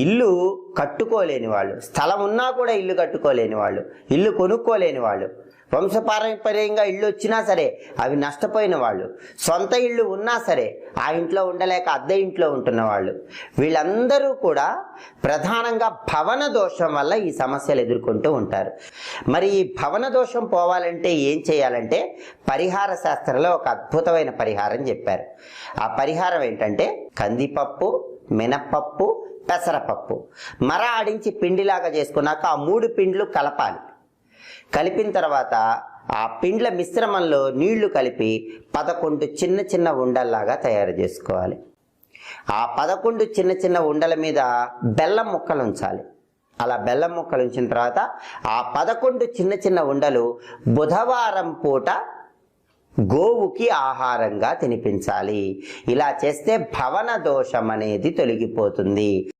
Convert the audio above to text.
ఇల్లు కట్టుకోలేని వాళ్ళు, స్థలం ఉన్నా కూడా ఇల్లు కట్టుకోలేని వాళ్ళు, ఇల్లు కొనుక్కోలేని వాళ్ళు, వంశపారంపర్యంగా ఇళ్ళు వచ్చినా సరే అవి నష్టపోయిన వాళ్ళు, సొంత ఇళ్ళు ఉన్నా సరే ఆ ఇంట్లో ఉండలేక అద్దె ఇంట్లో ఉంటున్న వాళ్ళు, వీళ్ళందరూ కూడా ప్రధానంగా భవన దోషం వల్ల ఈ సమస్యలు ఎదుర్కొంటూ ఉంటారు. మరి ఈ భవన దోషం పోవాలంటే ఏం చేయాలంటే పరిహార శాస్త్రంలో ఒక అద్భుతమైన పరిహారం చెప్పారు. ఆ పరిహారం ఏంటంటే కందిపప్పు, మినప్పప్పు, పెసరపప్పు మర ఆడించి పిండిలాగా చేసుకున్నాక ఆ 3 పిండ్లు కలపాలి. కలిపిన తర్వాత ఆ పిండ్ల మిశ్రమంలో నీళ్లు కలిపి 11 చిన్న చిన్న ఉండల్లాగా తయారు చేసుకోవాలి. ఆ 11 చిన్న చిన్న ఉండల మీద బెల్లం ముక్కలు ఉంచాలి. అలా బెల్లం ముక్కలు ఉంచిన తర్వాత ఆ 11 చిన్న చిన్న ఉండలు బుధవారం పూట గోవుకి ఆహారంగా తినిపించాలి. ఇలా చేస్తే భవన దోషం అనేది తొలగిపోతుంది.